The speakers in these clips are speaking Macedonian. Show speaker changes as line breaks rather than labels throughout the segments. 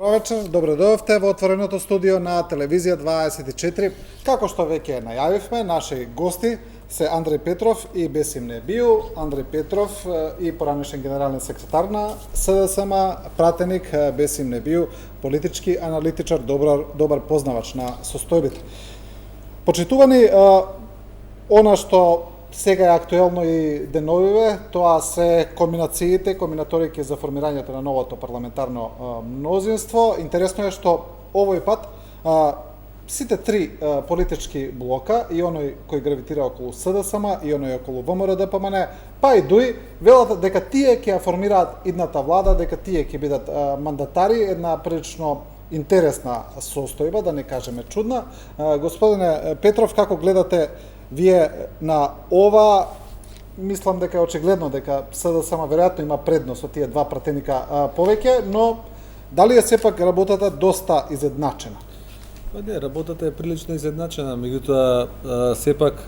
Добро вечер, добро дојдовте во отвореното студио на Телевизија 24. Како што веќе најавивме, наши гости се Андреј Петров и Бесим Небију. Андреј Петров и поранешен генерален секретар на СДСМ, пратеник Бесим Небију, политички аналитичар, добар познавач на состојбите. Почитувани, она што сега е актуелно и деновиве, тоа се комбинаторики за формирањето на новото парламентарно мнозинство. Интересно е што овој пат сите три политички блока, и оној кој гравитира околу СДСМ, и оној околу ВМРО-ДПМН, па и ДУИ, велат дека тие ќе ја формираат идната влада, дека тие ќе бидат мандатари, една прилично интересна состојба, да не кажеме чудна. Господине Петров, како гледате вие на ова? Мислам дека е очигледно дека СДСМ веројатно има предност од тие два пратеника повеќе, но дали е сепак работата доста изедначена?
Па не, работата е прилично изедначена, меѓутоа сепак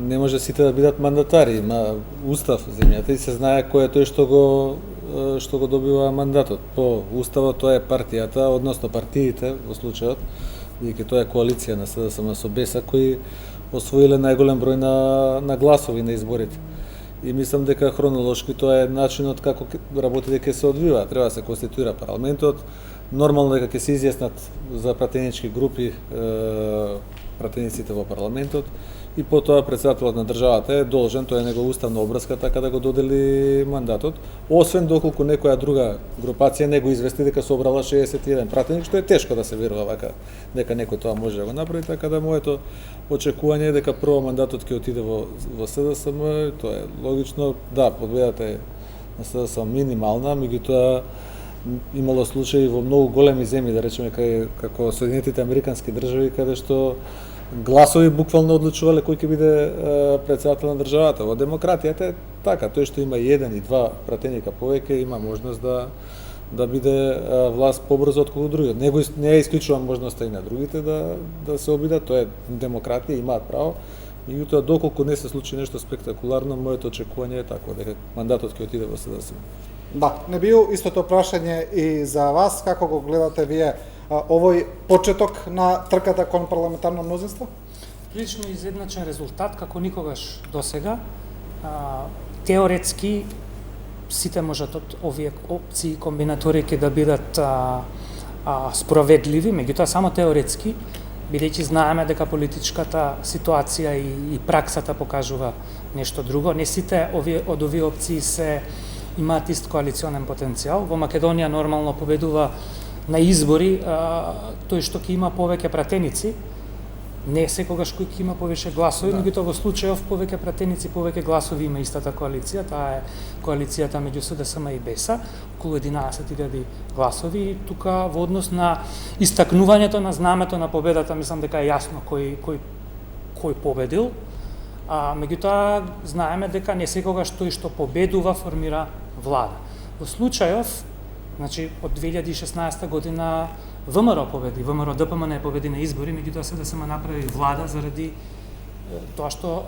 не може сите да бидат мандатари, има устав земјата и се знае кој е тој што го добива мандатот. По уставот тоа е партијата, односно партиите во случајот, бидејќи тоа е коалиција на СДСМ со БЕСА кои освоиле најголем број на гласови на изборите. И мислам дека хронолошки тоа е начинот како работите ќе се одвиваат. Треба да се конституира парламентот, нормално дека ќе се изјаснат за пратенички групи пратениците во парламентот и потоа председателот на државата е должен, тоа е негова уставна обврска, така да го додели мандатот, освен доколку некоја друга групација не го извести дека собрала 61 пратеник, што е тешко да се верува вака дека некој тоа може да го направи, така да моето очекување е дека прво мандатот ќе отиде во СДСМ, тоа е логично, да, победата е на СДСМ минимална, меѓутоа имало случаи во многу големи земји, да речеме како Соединетите Американски држави, каде што гласови буквално одлучувале кој ќе биде председател на државата. Во демократијата е така, тој што има еден и два пратеника повеќе има можност да биде власт побрзо отколку другиот. Не е исклучува можноста и на другите да се обидат, тоа е демократија, имаат право. Меѓутоа доколку не се случи нешто спектакуларно, моето очекување е такво дека мандатот ќе отиде во СДСМ.
Да, не бил истото прашање и за вас, како го гледате вие овој почеток на трката кон парламентарно мнозинство?
Прилично изедначен резултат, како никогаш досега. Теоретски сите можат од овие опции комбинаторики да бидат справедливи, меѓутоа само теоретски, бидејќи знаеме дека политичката ситуација и праксата покажува нешто друго. Не сите од овие опции имаат ист коалиционен потенцијал. Во Македонија нормално победува на избори тој што ќе има повеќе пратеници, не секогаш кој ќе има повеќе гласови, меѓутоа во случајов повеќе пратеници, повеќе гласови има истата коалиција, таа е коалицијата меѓу СДСМ и БЕСА, околу 11.000 гласови, и тука во однос на истакнувањето на знамето на победата, мислам дека е јасно кој победил. Меѓутоа знаеме дека не секогаш тој што победува формира влада. Во случајов, значи од 2016 година ВМРО победи, ВМРО-ДПМН победи на избори, меѓутоа СДСМ направи влада заради тоа што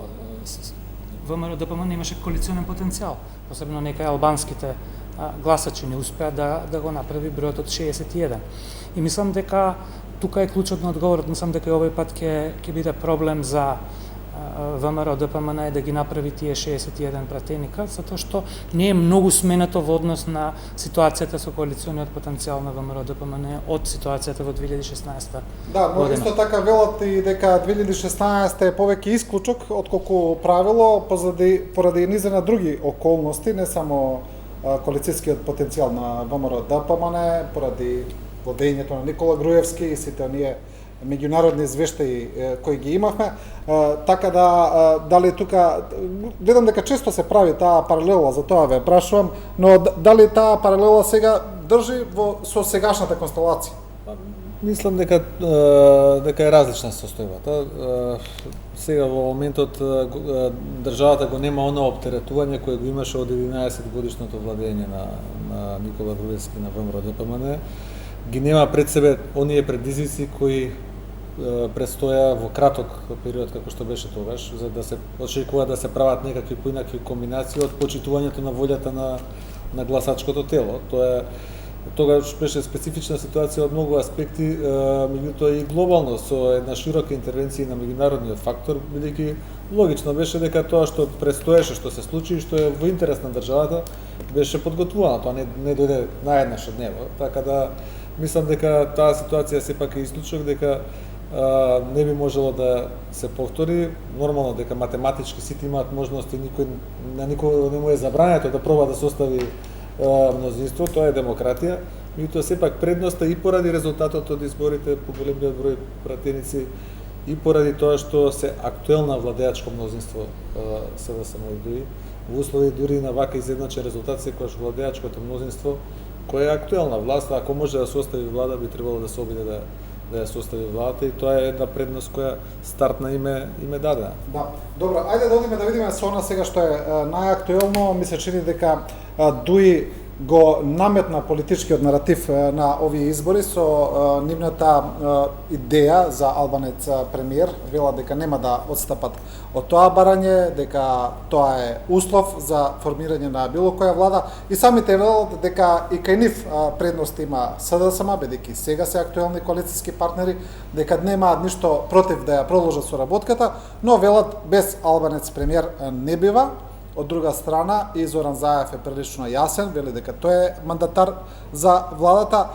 ВМРО-ДПМН имаше коалиционен потенцијал, посебно некај албанските гласачи не успеа да го направи бројот од 61. И мислам дека тука е клучот на одговорот, мислам дека овој пат ќе биде проблем за ВМРО-ДПМН е да ги направи тие 61 пратеника, затоа што не е многу сменето во однос на ситуацијата со коалициониот потенцијал на ВМРО-ДПМН од ситуацијата во 2016
Да, но исто така велат и дека 2016 е повеќе исклучок отколку правило, поради низа на други околности, не само коалицијскиот потенцијал на ВМРО-ДПМН, поради владењето на Никола Груевски и сите оние меѓународни извештаи кои ги имавме, така да дали тука гледам дека често се прави таа паралела, за тоа ве прашувам, но дали таа паралела сега држи со сегашната констелација?
Мислам дека е различна состојбата. Сега во моментот државата го нема оно оптеретување кое го имаше од 11 годишното владење на Никола Груевски на ВМРО-ДПМН. Ги нема пред себе оние предизвици кои предстоја во краток период како што беше тогаш, за да се очекува да се прават некакви поинакви комбинации од почитувањето на волјата на гласачкото тело. Тоа е Тогаш беше специфична ситуација од многу аспекти, меѓутоа и глобално со една широка интервенција на меѓународниот фактор, бидејќи логично беше дека тоа што предстоеше, што се случи и што е во интерес на државата, беше подготвувано, тоа не дојде наеднаш од небо. Така да мислам дека таа ситуација сепак е исклучок, дека не би можело да се повтори. Нормално дека математички сите имаат можности, на никој не му е забрането да проба да состави мнозинство, тоа е демократија, меѓутоа сепак предноста и поради резултатот од изборите по големиот број пратеници и поради тоа што се актуелна владеачко мнозинство СДСМ дуи, во услови дури на вака изедначен резултат, секогаш владеачкото мнозинство која е актуелна власт, ако може да состави влада, би требало да се обиде да ја состави владата, и тоа е една предност која стартна име дадена.
Да. Добро, ајде да одиме да видиме со она сега што е најактуелно. Ми се чини дека Дуи го наметна политичкиот наратив на овие избори со нивната идеја за албанец премиер. Вела дека нема да одстапат од тоа барање, дека тоа е услов за формирање на било која влада, и самите велат дека и кај нив предност има СДСМ, бидејќи сега се актуелни коалициски партнери, дека немаат ништо против да ја продолжат соработката, но велат без албанец премиер не бива. Од друга страна, и Зоран Заев е прилично јасен, вели дека тој е мандатар за владата.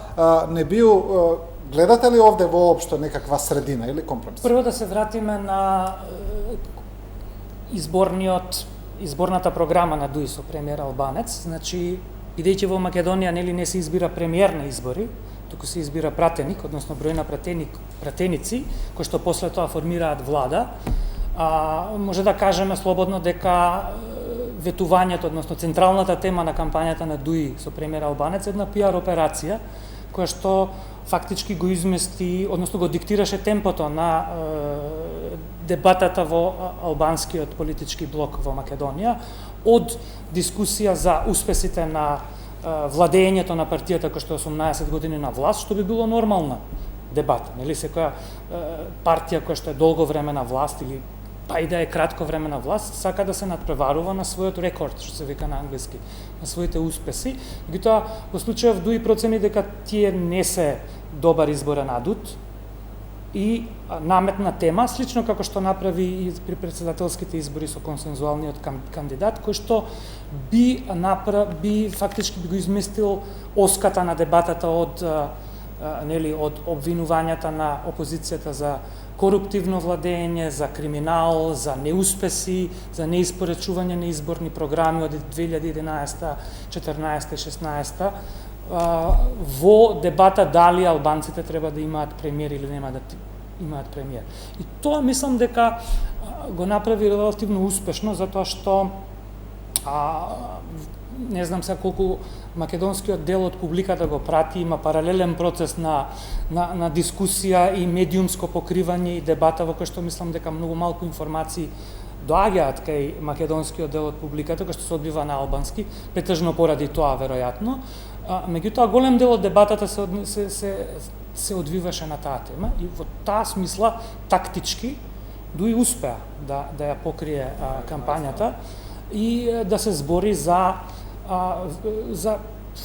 Не бил, гледате ли овде воопшто некаква средина или компромис?
Прво да се вратиме на изборната програма на Дуи со премиер албанец. Значи, бидејќи во Македонија не се избира премиер на избори, туку се избира пратеник, односно број на пратеници, кои што после тоа формираат влада, може да кажеме слободно дека ветувањето, односно централната тема на кампањата на Дуи со премиер албанец е една пиар операција која што фактички го измести, односно го диктираше темпото на дебатата во албанскиот политички блок во Македонија, од дискусија за успесите на владењето на партијата која што е 18 години на власт, што би било нормална дебата, нели, секоја партија која што е долго време на власт или па и да е кратко време на власт, сака да се надпреварува на својот рекорд, што се вика на англиски, на своите успеси. Меѓутоа, во случајов Дуи процени дека тие не се добар изборен адут и наметна тема, слично како што направи и при председателските избори со консензуалниот кандидат, кој што би фактички би го изместил оската на дебатата од обвинувањата на опозицијата за коруптивно владење, за криминал, за неуспеси, за неиспорачување на изборни програми од 2011, 14 и 16 во дебата дали албанците треба да имаат премиер или нема да имаат премиер. И тоа мислам дека го направи релативно успешно, затоа што не знам сега колку македонскиот дел од публиката го прати, има паралелен процес на дискусија и медиумско покривање и дебата во кој што мислам дека многу малку информации доаѓаат кај македонскиот дел од публиката, кој што се одбива на албански, претежно поради тоа веројатно. Меѓутоа голем дел од дебатата се одвиваше на таа тема и во таа смисла тактички Дуи успеа да ја покрие кампањата и да се збори за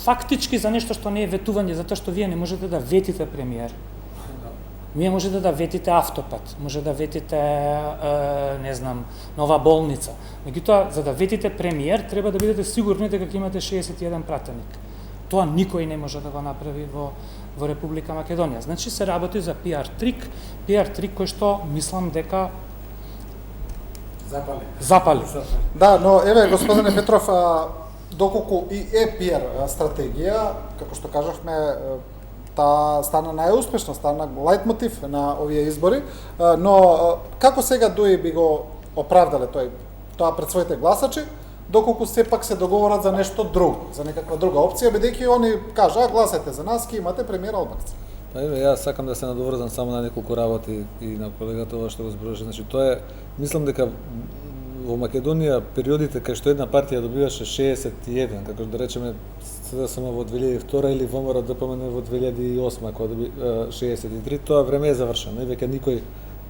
фактички за нешто што не е ветување, затоа што вие не можете да ветите премиер. Вие можете да ветите автопат, може да ветите, не знам, нова болница. Меѓутоа, за да ветите премиер, треба да бидете сигурни дека ќе имате 61 пратеник. Тоа никој не може да го направи во Република Македонија. Значи се работи за пиар трик кој што мислам дека запали.
Да, но еве господине Петров, доколку и е пиар стратегија, како што кажавме, таа стана најуспешна, стана лајтмотив на овие избори, но како сега Дуи би го оправдале тоа пред своите гласачи, доколку сепак се договорат за нешто друго, за некаква друга опција, бидејќи они кажа гласајте за нас, ќе имате премиер албанец.
Па еве, јас сакам да се надоврзам само на неколку работи и на колегата ова што го зборуваше. Значи тоа е, мислам дека во Македонија периодите кај што една партија добиваше 61, како да речеме СДСМ во 2002 или ВМРО ДПМН во 2008 кога доби 63, тоа време е завршено и веќе никој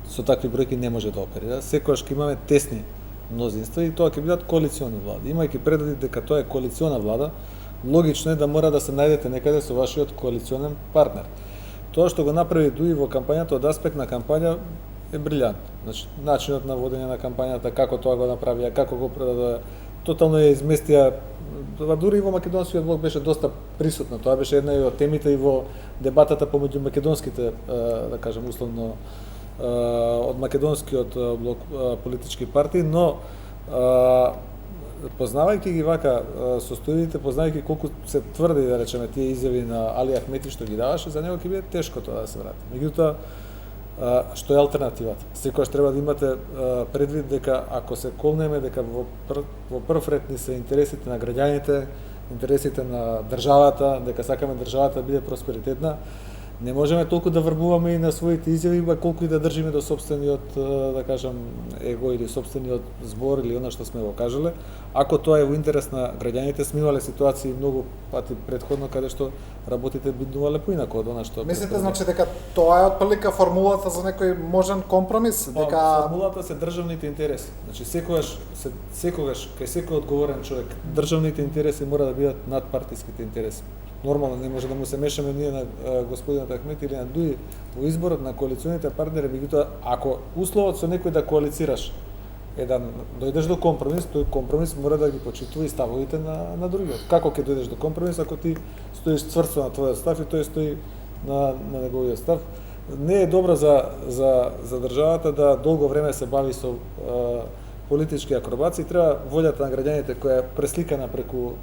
со такви бројки не може да оперира. Секогаш ќе имаме тесни мнозинства и тоа ќе бидат коалициони влади. Имајќи предвид дека тоа е коалициона влада, логично е да мора да се најдете некаде со вашиот коалиционен партнер. Тоа што го направи Дуи во кампањата од аспект на кампања е брилјантно. Значи, начинот на водење на кампањата, како тоа го направија, како го продадоа, тотално ја изместија. Тоа дури и во македонскиот блок беше доста присутно. Тоа беше една од темите и во дебатата помеѓу македонските, да кажем условно, од македонскиот блок политички партии, но познавајќи ги вака состојбите, познавајќи колку се тврди, да речеме, тие изјави на Али Ахмети што ги даваше, за него ќе биде тешко тоа да се врати. Меѓутоа, што е алтернативата? Секогаш треба да имате предвид дека ако се колнеме дека во прв ред ни се интересите на граѓаните, интересите на државата, дека сакаме државата да биде просперитетна, не можеме толку да врбуваме и на своите изјави, колку и да држиме до сопствениот, да кажам, его или сопствениот збор или она што сме го кажале. Ако тоа е во интерес на граѓаните, сме имале ситуации многу пати претходно каде што работите бидувале поинако од она што...
Мислите, значи, дека тоа е отприлика формулата за некој можен компромис? Дека...
Формулата се државните интереси. Значи, секогаш кај секој одговорен човек, државните интереси мора да бидат над партиските интереси. Нормално не може да му се мешаме ние на господинот Ахмети или на Дуи во изборот на коалиционите партнери, меѓутоа ако условот со некој да коалицираш е да дојдеш до компромис, тој компромис мора да ги почитува и ставовите на другиот. Како ќе дојдеш до компромис ако ти стоиш цврсто на твојот став и тој стои на неговиот став? Не е добро за државата да долго време се бави со политички акробации, треба волјата на граѓаните која е пресликана преку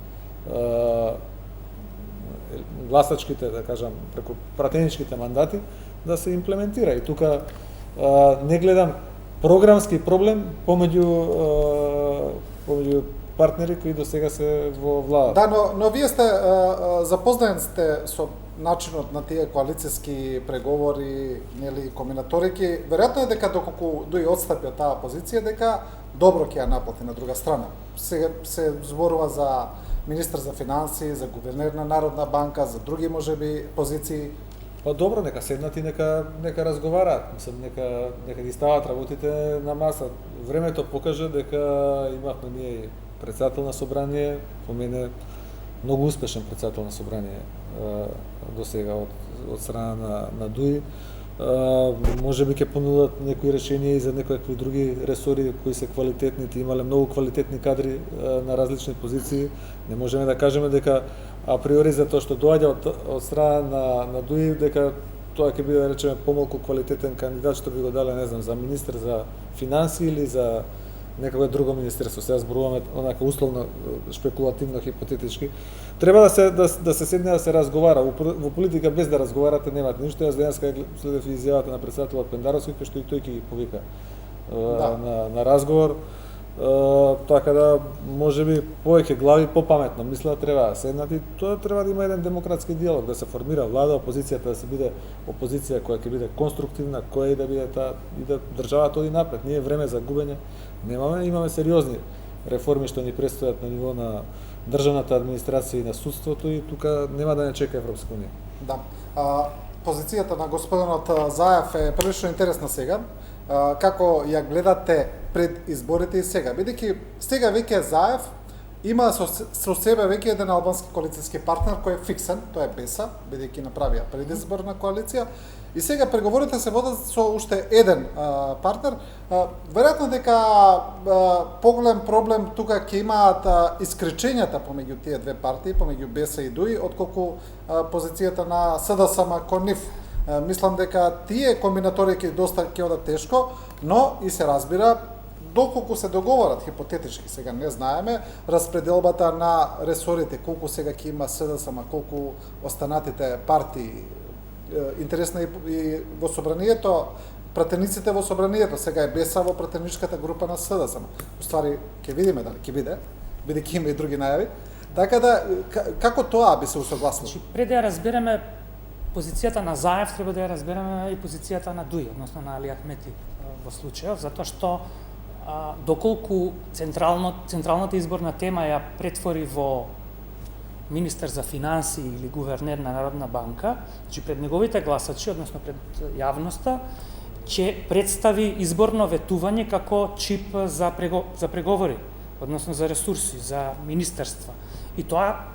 гласачките, да кажам, преку пратеничките мандати, да се имплементира. И тука не гледам програмски проблем помеѓу партнери кои до сега се во владата.
Да, но вие сте запознаени сте со начинот на тие коалициски преговори, нели, комбинаторики. Веројатно е дека доколку Дуи отстапи од таа позиција, дека добро ќе ја наплати на друга страна. Сега се зборува за министр за финансии, за гувернер на Народна банка, за други можеби позиции.
Па добро, нека седнат и нека разговараат. Мислам, нека ги стават работите на маса. Времето покажа дека имавме ние председател на собрание, по мене многу успешен председател на собрание до сега од страна на Дуи. Може би ќе понудат некои решенија и за некои други ресори кои се квалитетни, имале многу квалитетни кадри на различни позиции. Не можеме да кажеме дека априори за тоа што доаѓа од страна на Дуи, дека тоа ќе биде, да речеме, помалку квалитетен кандидат што би го дале, не знам, за министер за финансии или за некое друго министерство. Сега зборуваме онака условно, шпекулативно, хипотетички. Треба да се седне да се разговара. Во политика без да разговарате немате ништо. Јас денеска следев изјавата на председателот Пендаровски, кој што и тој ќе ги повика на разговор. Така да, можеби повеќе глави попаметно мислат треба да седнат и тоа треба да има еден демократски диалог, да се формира влада, опозицијата да се биде опозиција која ќе биде конструктивна, која и да биде и да државата оди напред. Ние време за губење немаме, имаме сериозни реформи што ни предстојат на ниво на државната администрација и на судството и тука нема да не чека Европска унија.
Да. Позицијата на господинот Заев е прилично интересна сега. Како ја гледате пред изборите и сега? Бидејќи сега веќе Заев има со себе веќе еден албански коалицијски партнер кој е фиксен, тоа е Беса, бидејќи направија предизборна коалиција. И сега преговорите се водат со уште еден партнер. Веројатно дека поголем проблем тука ќе имаат искричењата помеѓу тие две партии, помеѓу Беса и Дуи, отколку позицијата на СДСМ кон нив. Мислам дека тие комбинаторики доста ќе одат тешко, но и се разбира доколку се договорат хипотетички, сега не знаеме, распределбата на ресорите, колку сега ќе има СДСМ, колку останатите партии, интересно и во собранието, пратениците во собранието, сега е Беса во пратеничката група на СДСМ. Уствари, ќе видиме дали ќе биде, бидејќи има и други најави. Така да, како тоа би се усогласило?
Пред да ја разбереме позицијата на Заев, треба да ја разбереме и позицијата на Дуи, односно на Али Ахмети во случајот, затоа што доколку централната изборна тема ја претвори во министер за финансии или гувернер на Народна банка, значи пред неговите гласачи, односно пред јавноста, ќе представи изборно ветување како чип за преговори, односно за ресурси, за министерства. И тоа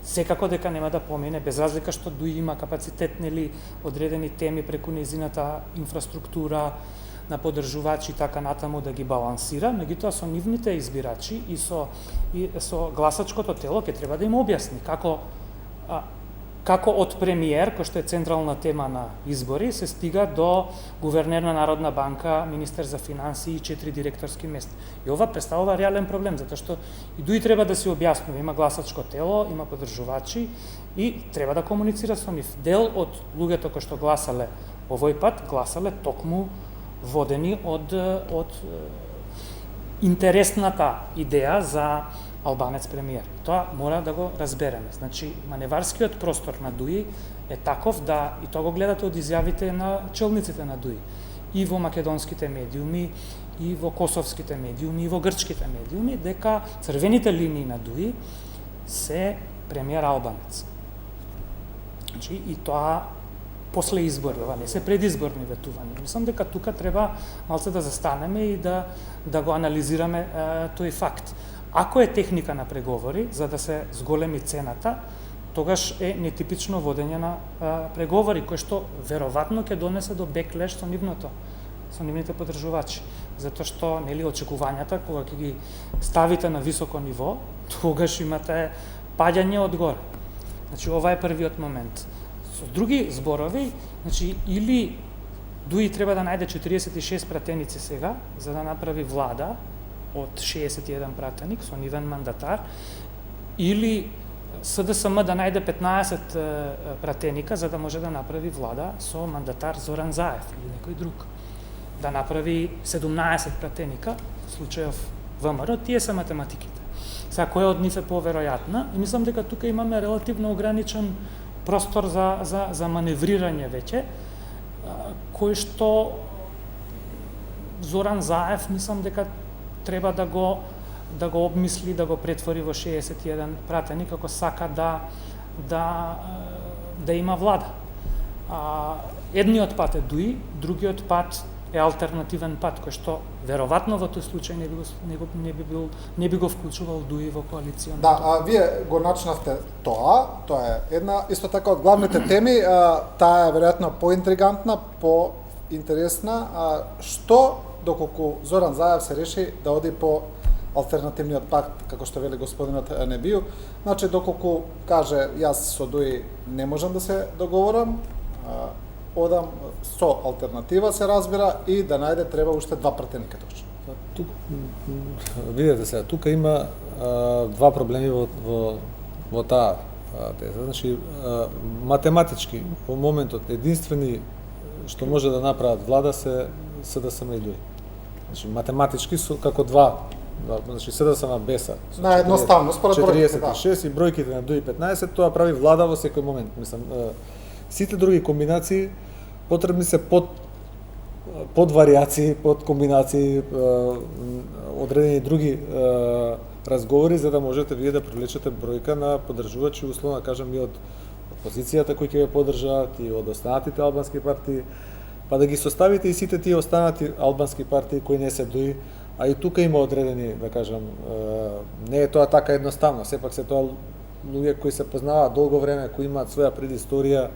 секако дека нема да помине, без разлика што ДУИ има капацитет, нели, одредени теми преку нејзината инфраструктура на поддржувачи и така натаму да ги балансира, меѓутоа со нивните избирачи и со гласачкото тело ќе треба да им објасни како од премиер, кој што е централна тема на избори, се стига до гувернер на Народна банка, министер за финансии и 4 директорски места. И ова представува реален проблем, затоа што и ДУИ треба да се објаснува, има гласачко тело, има поддржувачи и треба да комуницира со нив. Дел од луѓето кои што гласале овој пат, гласале токму водени од интересната идеја за албанец премиер. Тоа мора да го разбереме. Значи, маневарскиот простор на ДУИ е таков да, и тоа го гледате од изјавите на челниците на ДУИ, и во македонските медиуми, и во косовските медиуми, и во грчките медиуми, дека црвените линии на ДУИ се премиер албанец. Значи, и тоа после избори, ова не се предизборни ветувања. Мислам дека тука треба малце да застанеме и да го анализираме тој факт. Ако е техника на преговори, за да се зголеми цената, тогаш е нетипично водење на преговори, кој што веројатно ќе донесе до беклеш со нивните поддржувачи. Затоа што, нели, очекувањата, кога ќе ги ставите на високо ниво, тогаш имате паѓање одгоре. Значи, ова е првиот момент. Со други зборови, значи, или ДУИ треба да најде 46 пратеници сега, за да направи влада од 61 пратеник со нивен мандатар, или СДСМ да најде 15 пратеника за да може да направи влада со мандатар Зоран Заев или некој друг. Да направи 17 пратеника, в случајов ВМРО, тие се математиките. Сега, која од нив е поверојатна? И мислам дека тука имаме релативно ограничен простор за маневрирање веќе, кој што Зоран Заев, мислам дека треба да го обмисли, да го претвори во 61 пратеник, ако сака да има влада. Едниот пат е ДУИ, другиот пат е алтернативен пат, кој што веројатно во тој случај не би го вклучувал ДУИ во коалиција.
Да, вие го начнавте тоа е една исто така од главните теми, таа е веројатно поинтригантна, поинтересна, што доколку Зоран Заев се реши да оди по алтернативниот пакт, како што вели господинот Небију, значи доколку каже јас со ДУИ не можам да се договорам, одам со алтернатива, се разбира, и да најде треба уште 2 пратеника точно.
Видете сега, тука има два проблеми во таа теза. Значи, математички, во моментот, единствени што може да направат влада се СДСМ и ДУИ. Значи, математички како значи СДСМ беса.
Наедноставно, според
46 и бројките на ДУИ 15, тоа прави влада во секој момент. Мислам, сите други комбинации потребни се под варијации, под комбинации, одредени други разговори за да можете вие да привлечете бројка на поддржувачи, условно да кажам, и од опозицијата кои ќе ве поддржаат и од останатите албански партии, па да ги составите и сите тие останати албански партии кои не се ДУИ, а и тука има одредени, да кажам, не е тоа така едноставно, сепак се тоа луѓе кои се познаваат долго време, кои имаат своја предисторија,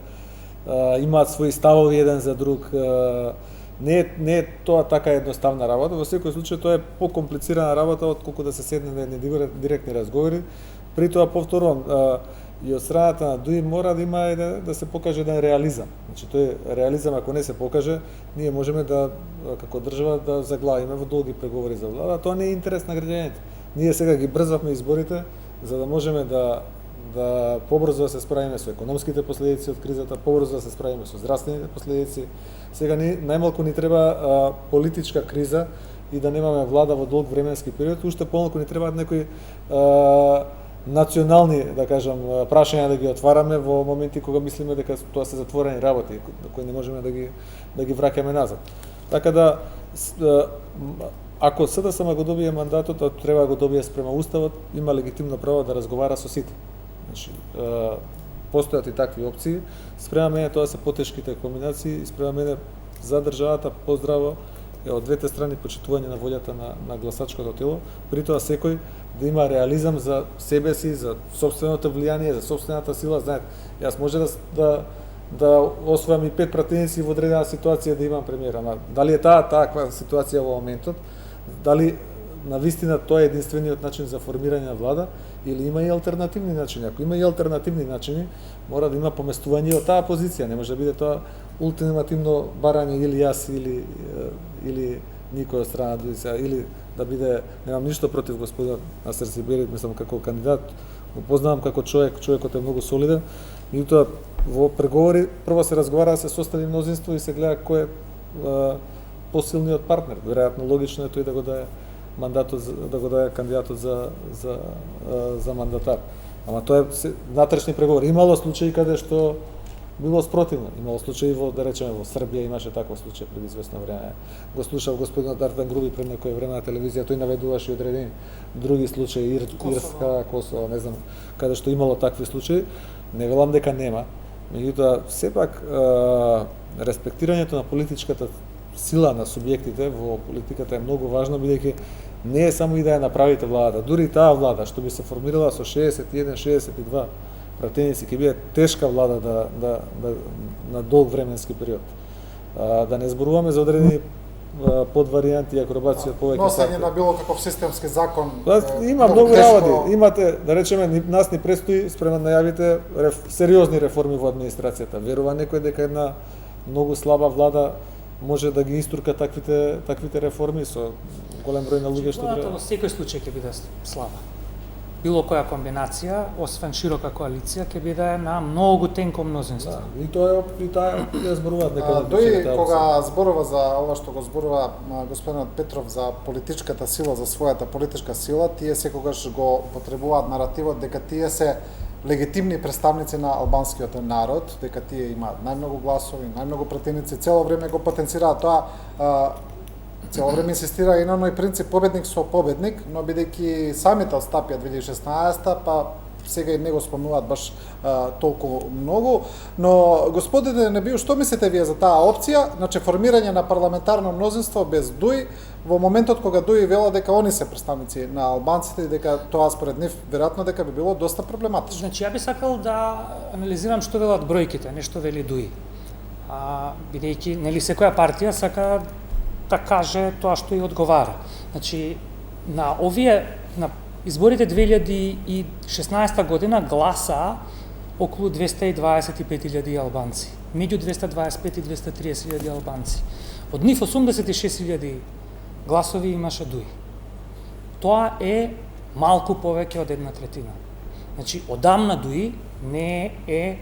имаат своји ставови еден за друг, не е тоа така едноставна работа, во секој случај тоа е покомплицирана работа отколку да се седне на едни директни разговори. При тоа повторувам, и од страната на ДУИ мора да има да се покаже еден реализам. Значи тој реализам ако не се покаже, ние можеме да како држава да заглавиме во долги преговори за влада, тоа не е интерес на граѓаните. Ние сега ги брзавме изборите за да можеме да побрзо да се справиме со економските последици од кризата, побрзо да се справиме со здравствените последици. Сега најмалку ни треба политичка криза и да немаме влада во долг временски период, уште помалку ни требаат некои национални, да кажам, прашања да ги отвараме во моменти кога мислиме дека тоа се затворени работи, кои не можеме да ги враќаме назад. Така да, ако СДСМ го добие мандатот, треба да го добие спрема Уставот, има легитимно право да разговара со сите. Значи, постојат и такви опции. Спрема мене тоа се потешките комбинации, спрема мене за државата поздраво е од двете страни почитување на волјата на гласачкото тело, при тоа секој да има реализам за себе си, за сопственото влијание, за сопствената сила. Знаете, јас може да освојам и 5 пратеници во одредена ситуација да имам премиер, ама дали е таква ситуација во моментот, дали на вистина тоа е единствениот начин за формирање на влада или има и алтернативни начини? Ако има и алтернативни начини, мора да има поместување од таа позиција, не може да биде тоа ултимативно барање или јас или никој од страна или да биде, немам ништо против господинот Насер Сибери, мислам како кандидат, го познавам како човекот е многу солиден, меѓутоа во преговори прво се разговара да се состави мнозинство и се гледа кој е посилниот партнер. Веројатно логично е тој да го даде мандатот, да го даде кандидатот за мандатар. Ама тоа е внатрешни преговори. Имало случаи каде што било спротивно. Имало случаи да речеме во Србија имаше таков случај пред известно време. Го слушав господинот Артан Груби пред некое време на телевизија, тој наведуваше и одредени други случаи, Ирска, Косово, не знам, каде што имало такви случаи. Не велам дека нема. Меѓутоа, сепак респектирањето на политичката сила на субјектите во политиката е многу важно, бидејќи не е само и да ја направите владата. Дури и таа влада што би се формирала со 61-62 пратеници, ќе биде тешка влада на долг временски период. Да не зборуваме за одредени подваријанти и акробација повеќе.
Носење на било каков системски закон.
Има многу работи. Имате, да речеме, нас ни престои спремен најавите сериозни реформи во администрацијата. Верува некој дека една многу слаба влада може да ги истурка таквите реформи со голем број на луѓе што
владата во секој случај ќе биде слаба. Било која комбинација, освен широка коалиција, ќе биде на многу тенко мнозинство.
Да, и тоа ја зборуваат дека
тој кога зборува за ова што го зборува господинот Петров за политичката сила, за својата политичка сила, тие секогаш го потребуваат наративот дека тие се легитимни представници на албанскиот народ, дека тие имаат најмногу гласови, најмногу пратеници, цело време го потенцираат тоа, цело време инсистира и на оној принцип победник со победник, но бидејќи самите отстапија 2016, па сега и не го спомнуваат баш толку многу, но господине Небију, што мислите вие за таа опција, значи формирање на парламентарно мнозинство без ДУИ, во моментот кога ДУИ вела дека они се представници на албанците и дека тоа според нив веројатно дека би било доста проблематично.
Значи ја би сакал да анализирам што велат бројките, не што вели ДУИ. Бидејќи нели секоја партија сака да каже тоа што ја одговара. Значи на изборите 2016 година гласа околу 225.000 албанци, меѓу 225 и 230.000 албанци. Од нив 86.000 гласови имаше ДУИ. Тоа е малку повеќе од 1/3. Значи, одамна ДУИ не е,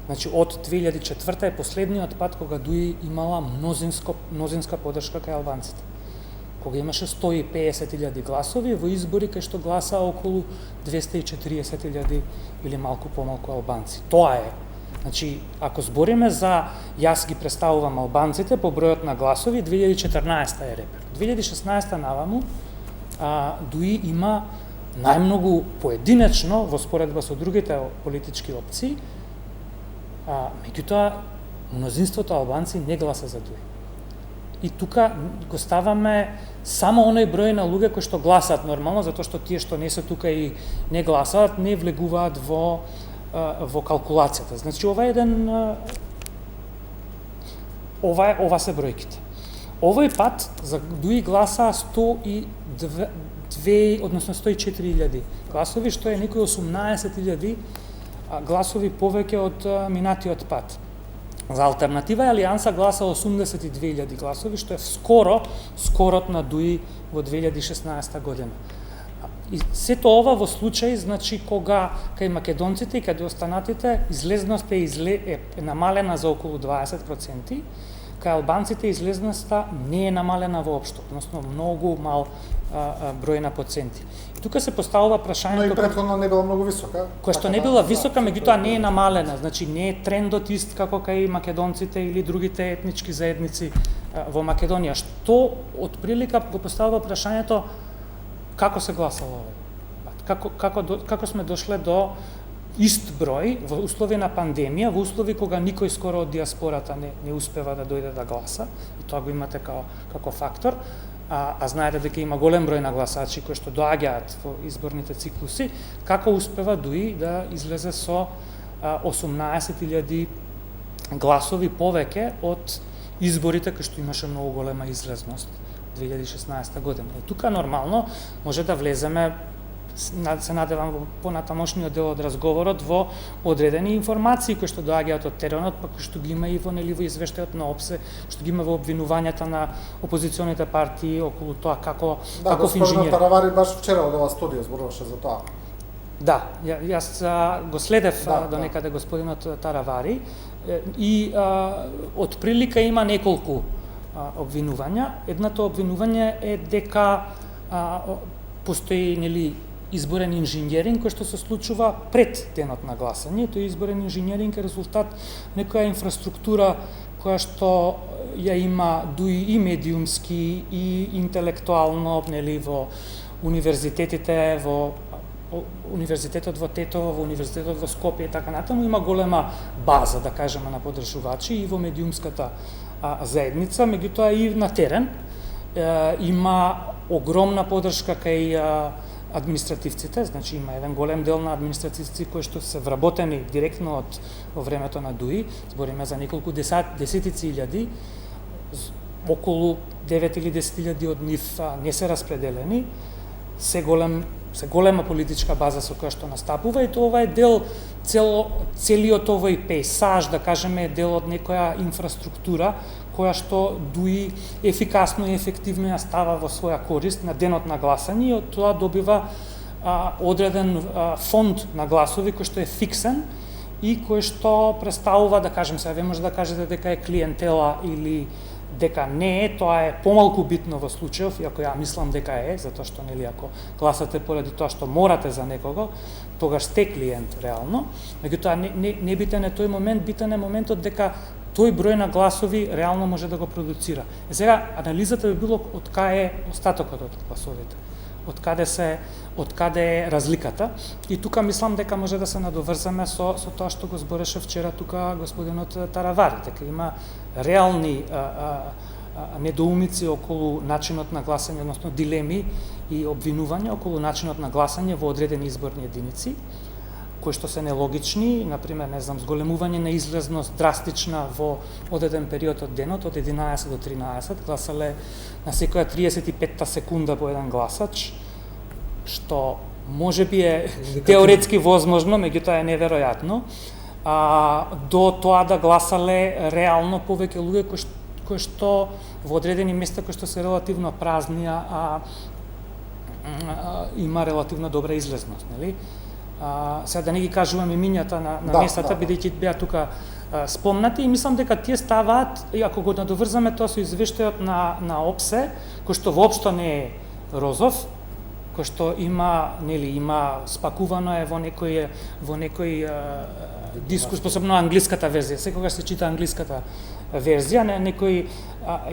значи од 2004 е последниот пат кога ДУИ имала мнозинска подршка кај албанците. Кога имаше 150.000 гласови во избори кај што гласа околу 240.000 или малку помалку албанци. Тоа е. Значи, ако збориме за јас ги представувам албанците по бројот на гласови, 2014 е репер. 2016 наваму ДУИ има најмногу поединечно во споредба со другите политички опции, меѓутоа мнозинството албанци не гласа за ДУИ. И тука го ставаме само оној број на луѓе кои што гласаат нормално, затоа што тие што не се тука и не гласаат, не влегуваат во калкулацијата. Значи ова е ова се бројките. Овој пат за ДУИ гласа 104.000 гласови, што е некои 18.000 гласови повеќе од минатиот пат. За алтернатива Алијанса гласа 82.000 гласови, што е скорот на ДУИ во 2016 година. И сето ова во случај, значи, кога кај македонците и кај останатите излезноста е намалена за околу 20%, кај албанците излезноста не е намалена воопшто, односно многу мал број на проценти. И тука се поставува прашањето...
Но и претходно не била многу висока.
Која што не била висока, меѓутоа не е намалена, значи не е трендот ист како кај македонците или другите етнички заедници во Македонија, што од прилика го поставува прашањето како се гласало овој пат, како сме дошле до ист број во услови на пандемија, во услови кога никој скоро од диаспората не успева да дојде да гласа, и тоа го имате како фактор, а знаете дека има голем број на гласачи кои што доаѓаат во изборните циклуси, како успева ДУИ да излезе со 18.000 гласови повеќе од изборите кои што имаше многу голема излезност 2016 година. И тука нормално може да влеземе, се надевам во понатамошниот дел од разговорот, во одредени информации кои што доаѓаат од теренот, па кои што ги има и во извештајот на ОПСЕ, што ги има во обвинувањата на опозиционите партии околу тоа како
господин Таравари баш вчера од ова студио зборуваше за тоа.
Да, јас го следев до некаде господинот Таравари и од прилика има неколку обвинувања. Едното обвинување е дека постои изборен инженеринг кој што се случува пред денот на гласање. Тој изборен инженеринг е резултат некоја инфраструктура која што ја има ДУИ и медиумски и интелектуално во универзитетите, во Универзитетот во Тетово, во Универзитетот во Скопје и така натаму, има голема база, да кажеме, на подржувачи и во медиумската заедница, меѓутоа и на терен има огромна подршка кај административците, значи има еден голем дел на административци кои што се вработени директно во времето на ДУИ, збориме за неколку десетици илјади, околу 9 или 10.000 од нив не се распределени, се голема политичка база со која што настапува, и тоа е дел, целиот овој пейсаж, да кажеме, е дел од некоја инфраструктура која што ДУИ ефикасно и ефективно ја става во своја корист на денот на гласање, и од тоа добива одреден фонд на гласови кој што е фиксен и кој што представува, да кажем, сега ве може да кажете дека е клиентела или дека не е, тоа е помалку битно во случајов, иако ја мислам дека е, затоа што ако гласате поради тоа што морате за некого, тогаш сте клиент реално. Меѓутоа не битен е тој момент, битен е моментот дека тој број на гласови реално може да го продуцира. Сега анализата би било од кај е остатокот од гласовите, од каде е разликата, и тука мислам дека може да се надоврзаме со тоа што го збореше вчера тука господинот Таравари, дека има реални недоумици околу начинот на гласање, односно дилеми и обвинувања околу начинот на гласање во одредени изборни единици, кои што се нелогични, например, зголемување на излезност драстична во одреден период од денот, од 11 до 13, гласале на секоја 35 секунда по еден гласач, што може би е теоретски возможно, меѓутоа е неверојатно, до тоа да гласале реално повеќе луѓе кои што во одредени места кои што се релативно празни, има релативно добра излезност, нели? Сега да не ги кажувам имињата на местата, бидејќи беа тука спомнати, и мислам дека тие ставаат, и ако го надоврзаме тоа со извештајот на ОПСЕ, кој што воопшто не е розов, кој што има спакувано е во некој дискурс, посебно англиската верзија, секогаш се чита англиската верзија, на некој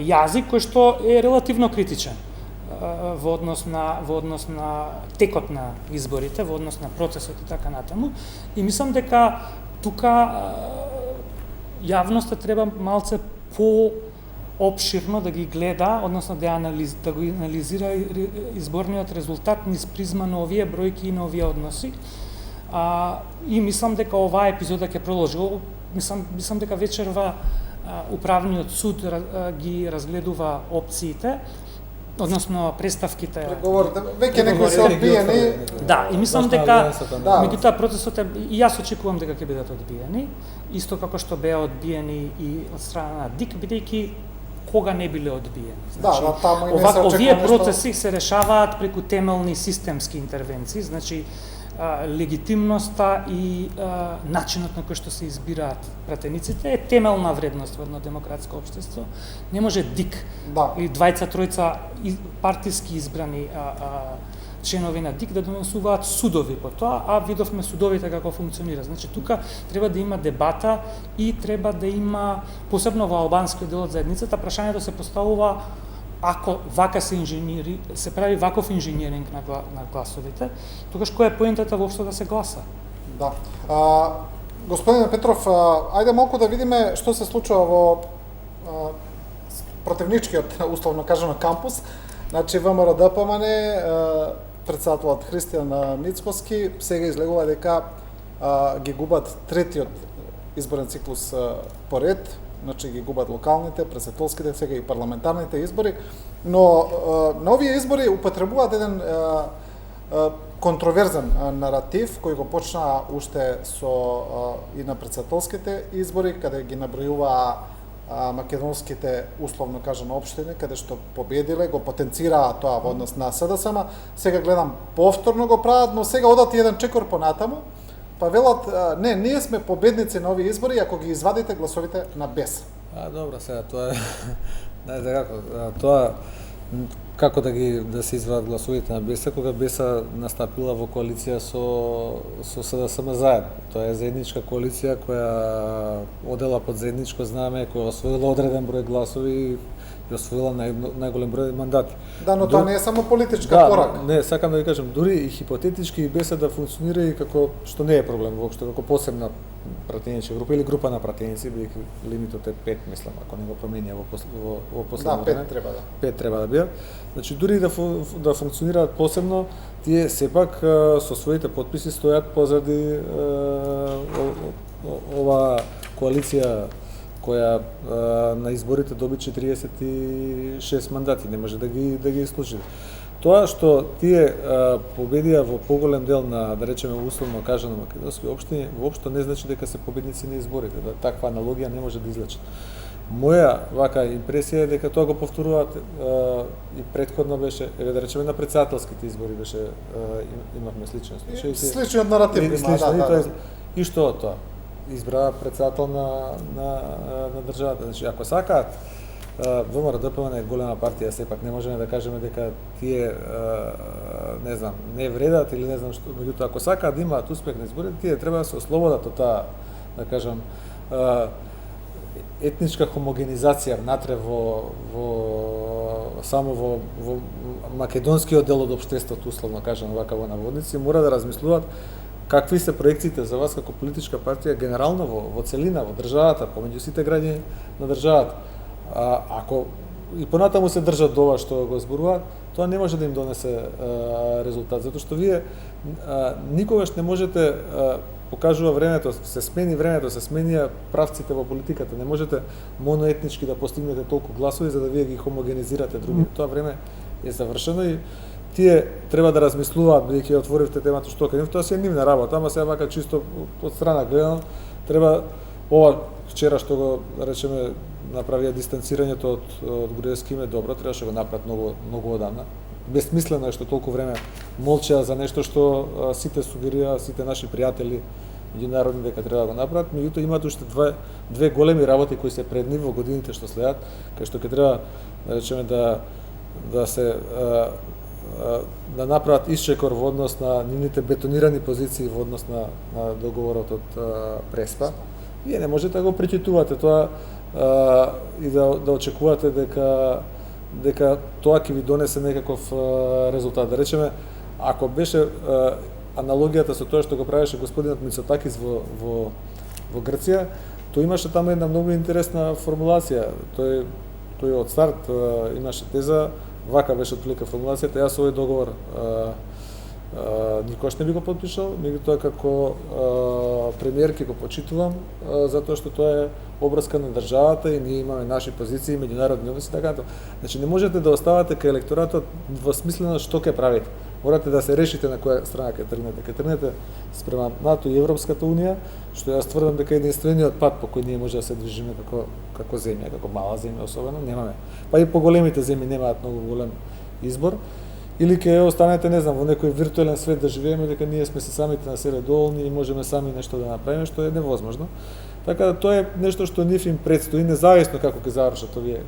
јазик кој што е релативно критичен во однос на текот на изборите, во однос на процесот и така натаму. И мислам дека тука јавноста треба малце по-обширно да ги гледа, односно да го анализира изборниот резултат низ призма на овие бројки и на овие односи. И мислам дека оваа епизода ќе продолжи. Мислам дека вечерва управниот суд ги разгледува опциите, односно представките.
Преговорите, веќе некои се одбиени.
Да, и мислам дека меѓутоа процесот и јас очекувам дека ќе бидат одбиени, исто како што беа одбиени и од страна на ДИК, бидејќи кога не биле одбиени. Значи, овие процеси се решаваат преку темелни системски интервенции, значи легитимноста и начинот на кој што се избираат пратениците е темелна вредност во едно демократско општество. Не може ДИК или двајца-тројца партиски избрани членови на ДИК да донесуваат судови по тоа, а видовме судовите како функционира. Значи тука треба да има дебата и треба да има, посебно во албанскиот дел од заедницата, прашањето се поставува ако вака се прави ваков инженеринг на гласовите, тогаш која е поентата воопшто да се гласа?
Да. Господине Петров, ајде малку да видиме што се случува во противничкиот, условно кажано, кампус. Значи, ВМРО ДПМН, председателот Христијан Мицкоски, сега излегува дека ги губат третиот изборен циклус поред, значи ги губат локалните, пресетолските, сега и парламентарните избори, но на овие избори употребуваат еден контроверзен наратив кој го почна уште со и на председателските избори, каде ги набројуваа македонските, условно кажано, општини, каде што победиле, го потенцираа тоа во однос на СДСМ. Сега гледам повторно го прават, но сега одат еден чекор понатаму, па велат, не, ние сме победници на овие избори ако ги извадите гласовите на БЕС.
Добро, сега тоа е знаете како да се извадат гласовите на БЕС, кога БЕС настапила во коалиција со СДСМ заедно. Тоа е заедничка коалиција која одела под заедничко знаме, која освоила одреден број гласови и освоила најголем број мандати.
Да, но тоа не е само политичка порака.
Не, сакам да ви кажам, дури и хипотетички и БЕС да функционира и како што не е проблем воопшто, како посебна пратеничка група или група на пратеници, бидејќи лимитот е 5, мислам, ако не го променија во последно време.
5 треба да.
5 треба да бидат. Значи дури да функционираат посебно, тие сепак со своите потписи стојат позади ова коалиција која на изборите доби 46 мандати, не може да ги исклучи. Тоа што тие победија во поголем дел на, да речеме, условно кажано македонски општини, воопшто не значи дека се победници на изборите. Да, таква аналогија не може да излечи. Моја вака импресија е дека тоа го повторуваат и претходно беше, да речеме, на председателските избори беше имавме сличен случај.
Сличниот наратив има, да.
И што од тоа? Избра председател на државата. Значи, ако сакаат, ВМРО ДПМН е голема партија, сепак не можеме да кажеме дека тие не знам, не вредат или не знам што, меѓутоа ако сакаат да имаат успех на изборите, тие треба да се ослободат од таа, да кажам, етничка хомогенизација внатре само во македонскиот дел од општеството, условно кажано вака во наводници, мора да размислуваат какви се проекциите за вас како политичка партија генерално во целина, во државата, помеѓу сите граѓани на државата. Ако и понатаму се држат до ова што го зборуваат, тоа не може да им донесе резултат, затоа што вие никогаш не можете, покажува времето, се сменија правците во политиката, не можете моноетнички да постигнете толку гласови за да вие ги хомогенизирате другите. Тоа време е завршено и тие треба да размислуваат, бидејќи отворивте темата што кај нив, тоа си е нивна работа, ама сега вака чисто од страна гледано, треба ова вчера што го, да речеме, направија дистанцирањето од Груевски име добро, требаше го направат многу одамна. Безсмислено е што толку време молчеа за нешто што сите сугерија, сите наши пријатели меѓународни дека треба да го направат, меѓутоа имаат уште две големи работи кои се пред нив во годините што следат, кај што ќе треба, да речеме, да направат исчекор во однос на нивните бетонирани позиции во однос на договорот од Преспа. Вие не можете да го преќутувате тоа и да очекувате дека тоа ќе ви донесе некаков резултат. Да речеме, ако беше аналогијата со тоа што го правеше господинот Мицотакис во Грција, тој имаше таму една многу интересна формулација. Тој од старт имаше теза, вака беше отприлика формулацијата, јас овој договор никош не би го подпишал, меѓутоа како премиер ќе го почитувам, затоа што тоа е обврска на државата и ние имаме наши позиции, меѓународни односи, така натаму. Значи не можете да оставате кај електоратот двосмислено што ќе правите. Морате да се решите на која страна ќе тргнете. Ќе тргнете спрема НАТО и Европската унија, што јас тврдам дека е единствениот пат по кој ние може да се движиме како земја, како мала земја особено, немаме. Па и поголемите земји немаат многу голем избор. Или ќе останете, не знам, во некој виртуелен свет да живееме, дека ние сме се самите на себе доволни и можеме сами нешто да направиме, што е невозможно. Така да тоа е нешто што нив им предстои, независно како ќе завршат овие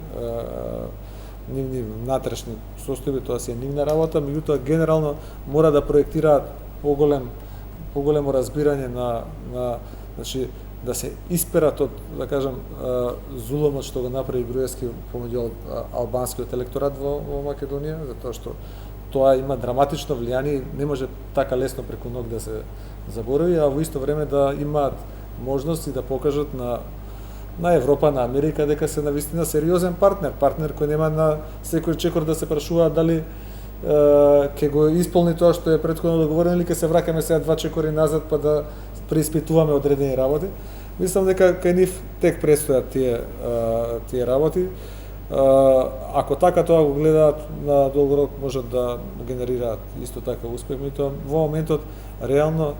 нивни внатрешни состојби, тоа си е нивна работа, меѓутоа генерално мора да проектираат поголемо разбирање на значи да се исперат од, да кажам, зулумот што го направи Груевски помеѓу албанскиот електорат во Македонија, затоа што тоа има драматично влијание и не може така лесно преку ног заборави, а во исто време да имаат можности да покажат на Европа, на Америка дека се навистина сериозен партнер кој нема на секој чекор да се прашува дали ќе го исполни тоа што е претходно договорено или ќе се враќаме сега 2 чекори назад па да преиспитуваме одредени работи. Мислам дека кај нив тек предстојат тие работи. Ако така тоа го гледаат на долго рок можат да генерираат исто така успех, меѓутоа во моментот реално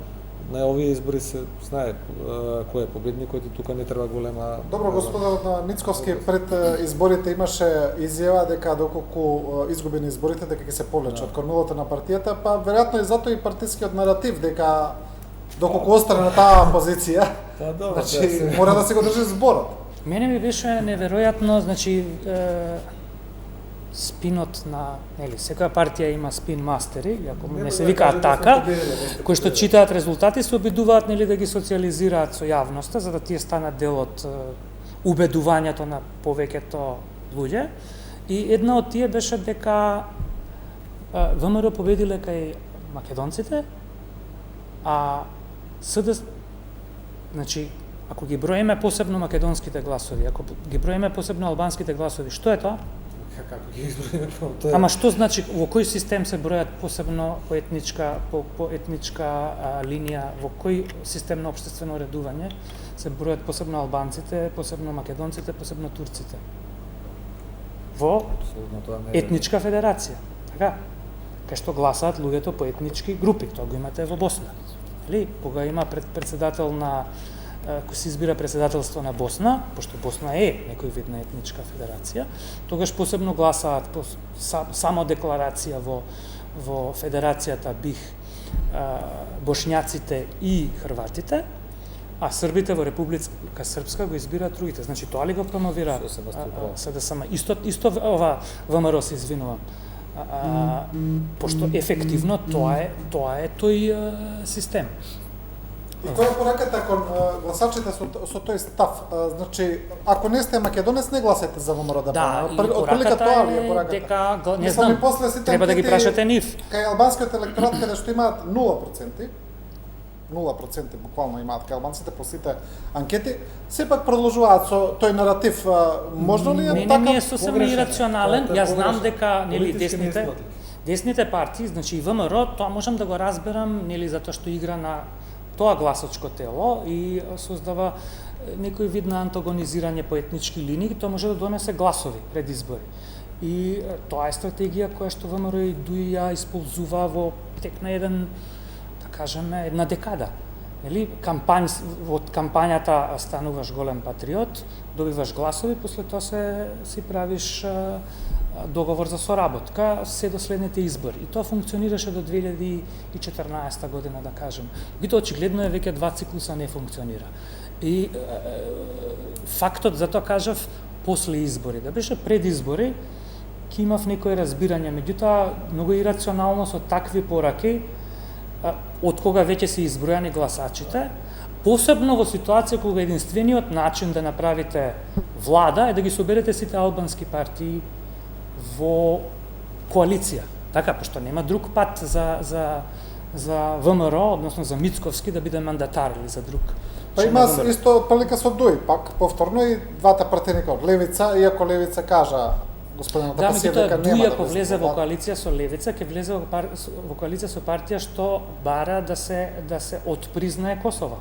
на овие избори се знае кој е победникот и тука не треба голема.
Добро, господин Мицковски, пред изборите имаше изјава дека доколку изгуби на изборите дека ќе се повлече од кормилото на партијата, па веројатно и затоа и партискиот наратив дека доколку остане на таа позиција, значи мора да се го држи зборот.
Мене ми беше неверојатно, значи спинот на, нели, секоја партија има спин мастери, ако не се викаат така, кои што читаат резултати се обидуваат, нели, да ги социализираат со јавноста за да тие станат дел од убедувањето на повеќето луѓе. И една од тие беше дека ВМРО победиле кај македонците, а СДС, значи, ако ги броиме посебно македонските гласови, ако ги броиме посебно албанските гласови, што е тоа?
Како ги изброиме?
Ама што значи, во кој систем се бројат посебно по етничка линија, во кој систем на општествено редување се бројат посебно албанците, посебно македонците, посебно турците? Во етничка федерација, така? Кај што гласаат луѓето по етнички групи, тоа го имате во Босна. Или кога има председател на кој се избира председателство на Босна, пошто Босна е некој вид на етничка федерација, тогаш посебно гласаат по само декларација во федерацијата бих бошњаците и хрватите, а србите во Република Српска го избираат другите. Значи тоа ли го промовира СДСМ? Исто ова ВМРО се извинувам. Пошто ефективно тоа е тој систем.
И која е пораката кон гласачите со тој став? Значи, ако не сте македонец, не гласете за ВМРО да
промени. Да, и пораката е дека, не знам, треба да ги прашате нив.
Кај албанскиот електорат, каде што имаат 0%, 0% буквално имаат кај албанците по сите анкети, сепак продолжуваат со тој наратив. Можно ли е така?
Не е сосем ирационален. Јас знам дека, нели, десните партии, значи и ВМРО, тоа можам да го разберам, нели, затоа што игра на тоа гласачко тело и создава некој вид на антагонизирање по етнички линии, тоа може да донесе гласови пред избори. И тоа е стратегија која што ВМРО и ДУИ ја исползува во тек на да кажеме, една декада. Нели, од кампањата стануваш голем патриот, добиваш гласови, после тоа си правиш договор за соработка се до следните избори. И тоа функционираше до 2014 година, да кажем. Бито очигледно е веќе 2 циклуса не функционира. И фактот, затоа кажав, после избори. Да беше пред избори, ќе имав некој разбирање. Меѓутоа, многу ирационално со такви пораки, од кога веќе се избројани гласачите, посебно во ситуација кога единствениот начин да направите влада е да ги соберете сите албански партии во коалиција. Така, пошто нема друг пат за ВМРО, односно за Мицковски да биде мандатар или за друг.
Па има исто прилика со ДУИ, пак повторно и двата пратеника од Левица, иако Левица кажа господинот Апасиев дека нема
ДУИ ако влезе во коалиција со Левица, ќе влезе во коалиција со партија што бара да се отпризнае Косово.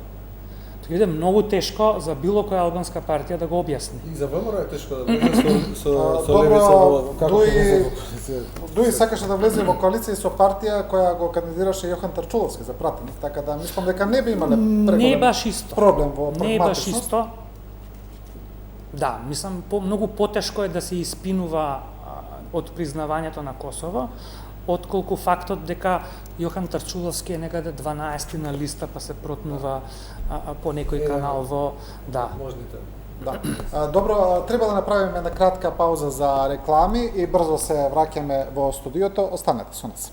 Тоа е многу тешко за било која албанска партија да го објасни.
И за ВМРО е тешко да влезе со Левица во
ДУИ сакаше да влезе во коалиција со партија која го кандидираше Јохан Тарчуловски за пратеник, така да мислам дека не би имале проблем во прагматичност.
Не е баш исто. Да, мислам многу потешко е да се испинува од признавањето на Косово, отколку фактот дека Јохан Тарчуловски е некаде 12 на листа па се протнува по некој канал во
можните.
Да. Добро, треба да направиме една кратка пауза за реклами и брзо се враќаме во студиото. Останете со нас.